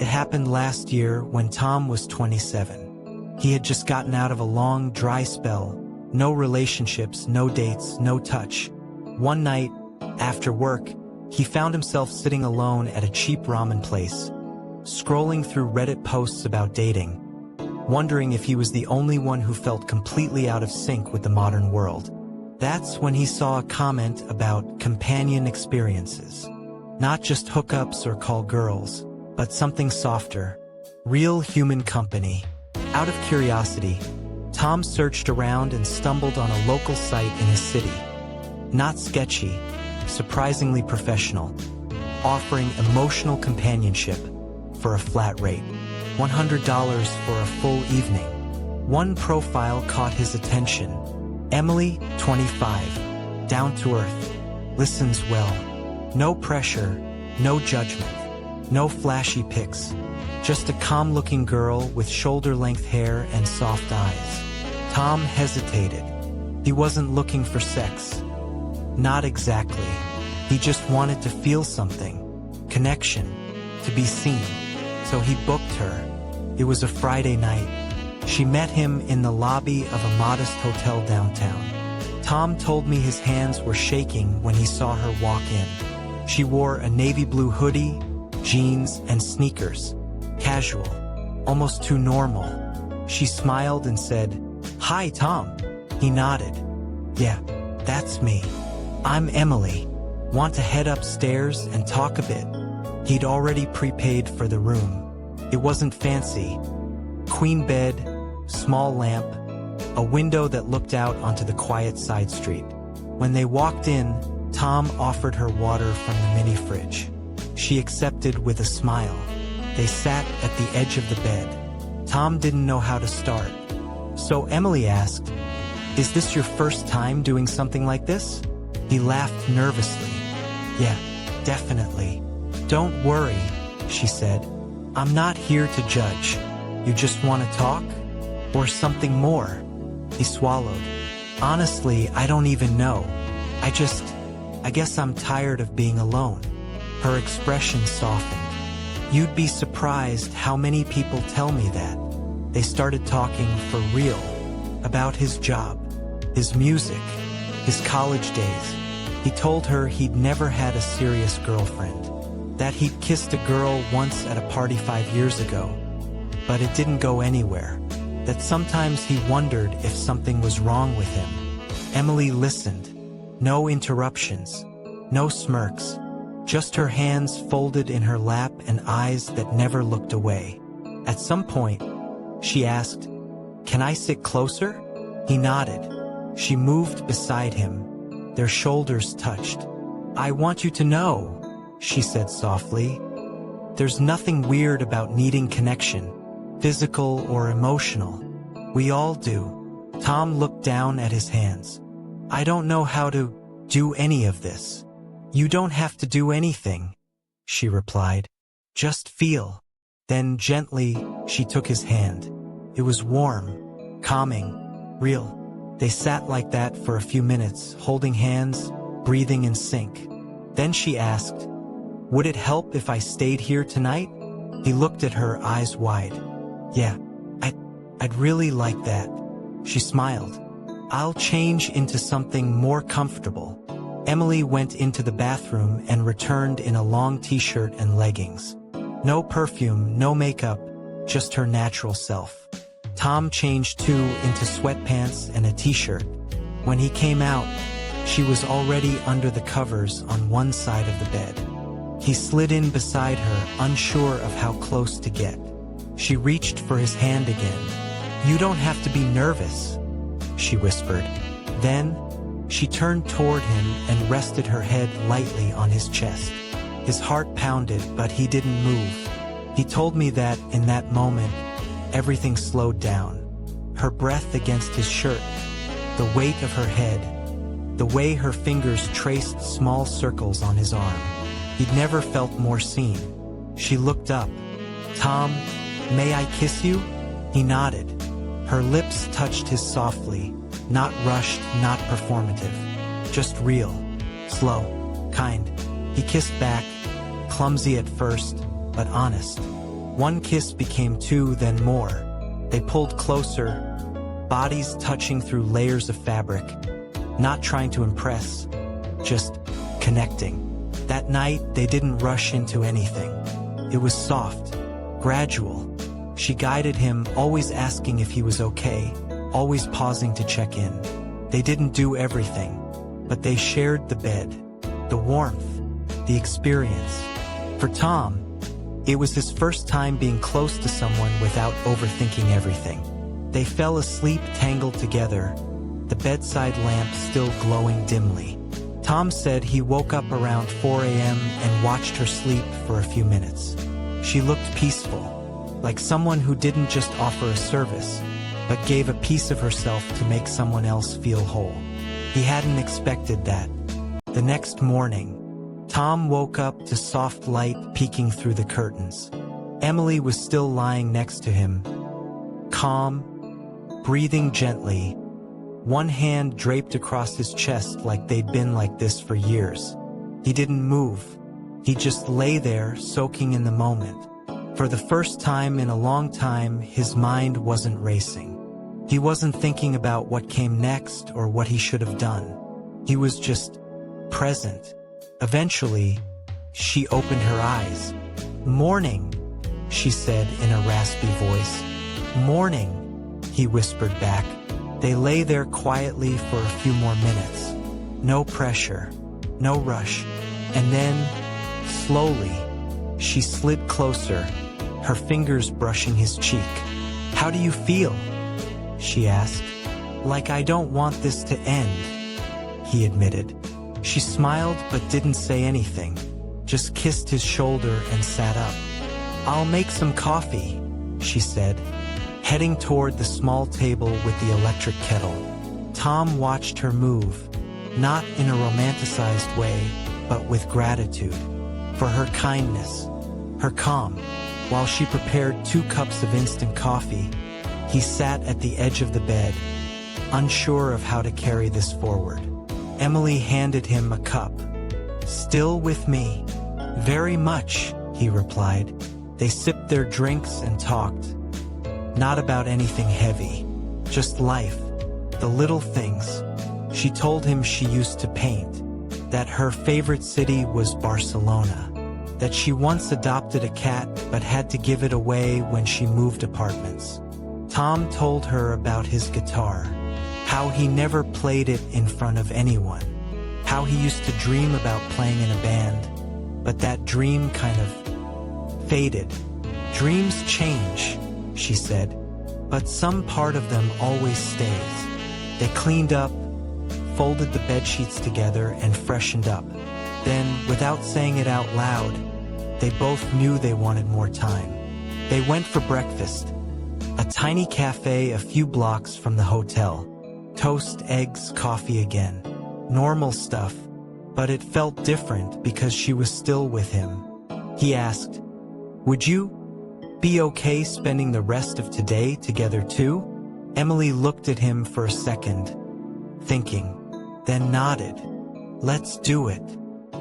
It happened last year when Tom was 27. He had just gotten out of a long, dry spell. No relationships, no dates, no touch. One night, after work, he found himself sitting alone at a cheap ramen place, scrolling through Reddit posts about dating, wondering if he was the only one who felt completely out of sync with the modern world. That's when he saw a comment about companion experiences. Not just hookups or call girls, but something softer. Real human company. Out of curiosity, Tom searched around and stumbled on a local site in his city. Not sketchy, surprisingly professional, offering emotional companionship for a flat rate. $100 for a full evening. One profile caught his attention. Emily, 25, down to earth, listens well. No pressure, no judgment, no flashy pics. Just a calm-looking girl with shoulder-length hair and soft eyes. Tom hesitated. He wasn't looking for sex. Not exactly. He just wanted to feel something. Connection. To be seen. So he booked her. It was a Friday night. She met him in the lobby of a modest hotel downtown. Tom told me his hands were shaking when he saw her walk in. She wore a navy blue hoodie, jeans, and sneakers. Casual. Almost too normal. She smiled and said, "Hi, Tom." He nodded. "Yeah, that's me. I'm Emily. Want to head upstairs and talk a bit?" He'd already prepaid for the room. It wasn't fancy. Queen bed, small lamp, a window that looked out onto the quiet side street. When they walked in, Tom offered her water from the mini fridge. She accepted with a smile. They sat at the edge of the bed. Tom didn't know how to start. So Emily asked, "Is this your first time doing something like this?" He laughed nervously. "Yeah, definitely." "Don't worry," she said. "I'm not here to judge. You just want to talk? Or something more?" He swallowed. "Honestly, I don't even know. I guess I'm tired of being alone." Her expression softened. "You'd be surprised how many people tell me that." They started talking for real. About his job, his music, his college days. He told her he'd never had a serious girlfriend. That he'd kissed a girl once at a party 5 years ago. But it didn't go anywhere. That sometimes he wondered if something was wrong with him. Emily listened. No interruptions. No smirks. Just her hands folded in her lap and eyes that never looked away. At some point, she asked, "Can I sit closer?" He nodded. She moved beside him. Their shoulders touched. "I want you to know," she said softly. "There's nothing weird about needing connection, physical or emotional. We all do." Tom looked down at his hands. "I don't know how to do any of this." "You don't have to do anything," she replied. "Just feel." Then gently, she took his hand. It was warm, calming, real. They sat like that for a few minutes, holding hands, breathing in sync. Then she asked, "Would it help if I stayed here tonight?" He looked at her, eyes wide. "Yeah, I'd really like that." She smiled. "I'll change into something more comfortable." Emily went into the bathroom and returned in a long t-shirt and leggings. No perfume, no makeup, just her natural self. Tom changed too into sweatpants and a t-shirt. When he came out, she was already under the covers on one side of the bed. He slid in beside her, unsure of how close to get. She reached for his hand again. "You don't have to be nervous," she whispered. Then, she turned toward him and rested her head lightly on his chest. His heart pounded, but he didn't move. He told me that, in that moment, everything slowed down. Her breath against his shirt, the weight of her head, the way her fingers traced small circles on his arm. He'd never felt more seen. She looked up. "Tom, may I kiss you?" He nodded. Her lips touched his softly, not rushed, not performative, just real, slow, kind. He kissed back, clumsy at first, but honest. One kiss became two, then more. They pulled closer, bodies touching through layers of fabric, not trying to impress, just connecting. That night, they didn't rush into anything. It was soft, gradual. She guided him, always asking if he was okay, always pausing to check in. They didn't do everything, but they shared the bed, the warmth, the experience. For Tom, it was his first time being close to someone without overthinking everything. They fell asleep tangled together, the bedside lamp still glowing dimly. Tom said he woke up around 4 a.m. and watched her sleep for a few minutes. She looked peaceful, like someone who didn't just offer a service, but gave a piece of herself to make someone else feel whole. He hadn't expected that. The next morning, Tom woke up to soft light peeking through the curtains. Emily was still lying next to him, calm, breathing gently, one hand draped across his chest like they'd been like this for years. He didn't move. He just lay there, soaking in the moment. For the first time in a long time, his mind wasn't racing. He wasn't thinking about what came next or what he should have done. He was just present. Eventually, she opened her eyes. "Morning," she said in a raspy voice. "Morning," he whispered back. They lay there quietly for a few more minutes. No pressure, no rush. And then, slowly, she slid closer, her fingers brushing his cheek. "How do you feel?" she asked. "Like I don't want this to end," he admitted. She smiled but didn't say anything, just kissed his shoulder and sat up. "I'll make some coffee," she said, heading toward the small table with the electric kettle. Tom watched her move, not in a romanticized way, but with gratitude. For her kindness, her calm. While she prepared 2 cups of instant coffee, he sat at the edge of the bed, unsure of how to carry this forward. Emily handed him a cup. "Still with me?" "Very much," he replied. They sipped their drinks and talked. Not about anything heavy, just life, the little things. She told him she used to paint, that her favorite city was Barcelona, that she once adopted a cat but had to give it away when she moved apartments. Tom told her about his guitar, how he never played it in front of anyone, how he used to dream about playing in a band, but that dream kind of faded. "Dreams change," she said, "but some part of them always stays." They cleaned up, folded the bedsheets together and freshened up. Then, without saying it out loud, they both knew they wanted more time. They went for breakfast, a tiny cafe a few blocks from the hotel. Toast, eggs, coffee again. Normal stuff, but it felt different because she was still with him. He asked, "Would you be okay spending the rest of today together too?" Emily looked at him for a second, thinking, then nodded. "Let's do it."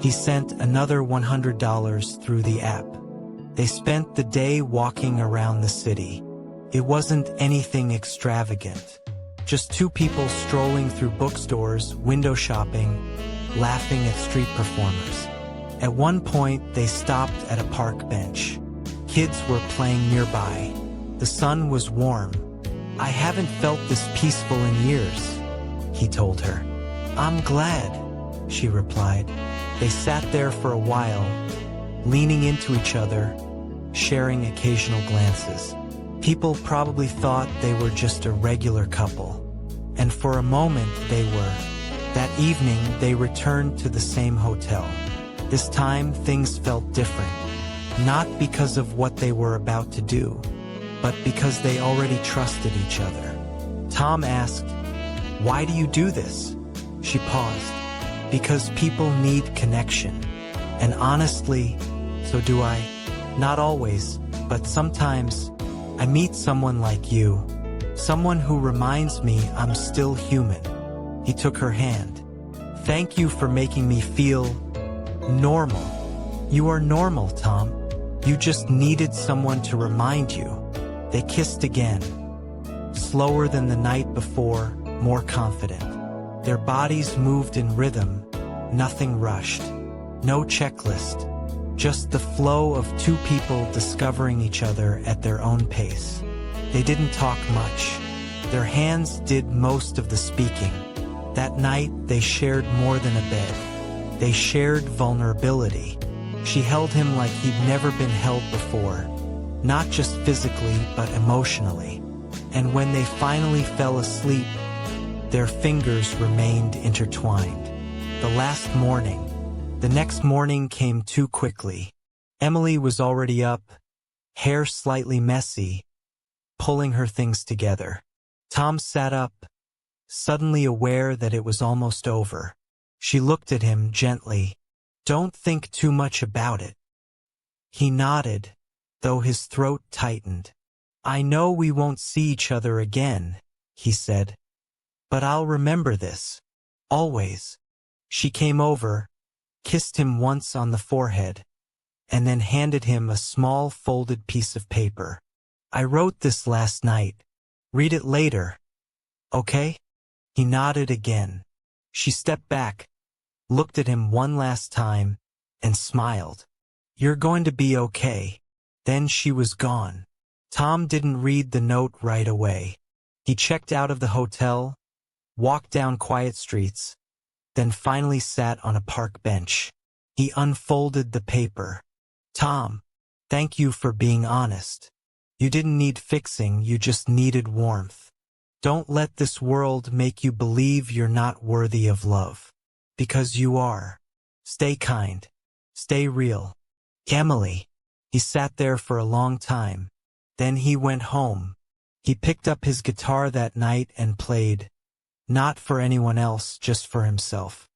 He sent another $100 through the app. They spent the day walking around the city. It wasn't anything extravagant. Just 2 people strolling through bookstores, window shopping, laughing at street performers. At one point, they stopped at a park bench. Kids were playing nearby. The sun was warm. "I haven't felt this peaceful in years," he told her. "I'm glad," she replied. They sat there for a while, leaning into each other, sharing occasional glances. People probably thought they were just a regular couple. And for a moment they were. That evening they returned to the same hotel. This time things felt different. Not because of what they were about to do, but because they already trusted each other. Tom asked, "Why do you do this?" She paused. "Because people need connection. And honestly, so do I. Not always, but sometimes I meet someone like you. Someone who reminds me I'm still human." He took her hand. "Thank you for making me feel normal." "You are normal, Tom." You just needed someone to remind you. They kissed again. Slower than the night before, more confident. Their bodies moved in rhythm, nothing rushed. No checklist, just the flow of two people discovering each other at their own pace. They didn't talk much. Their hands did most of the speaking. That night, they shared more than a bed. They shared vulnerability. She held him like he'd never been held before, not just physically, but emotionally. And when they finally fell asleep, their fingers remained intertwined. The next morning came too quickly. Emily was already up, hair slightly messy, pulling her things together. Tom sat up, suddenly aware that it was almost over. She looked at him gently. "Don't think too much about it." He nodded, though his throat tightened. "I know we won't see each other again," he said. "But I'll remember this. Always." She came over, kissed him once on the forehead, and then handed him a small folded piece of paper. "I wrote this last night. Read it later. Okay?" He nodded again. She stepped back, looked at him one last time, and smiled. "You're going to be okay." Then she was gone. Tom didn't read the note right away. He checked out of the hotel, walked down quiet streets, then finally sat on a park bench. He unfolded the paper. "Tom, thank you for being honest. You didn't need fixing, you just needed warmth. Don't let this world make you believe you're not worthy of love. Because you are. Stay kind. Stay real. Emily." He sat there for a long time. Then he went home. He picked up his guitar that night and played. Not for anyone else, just for himself.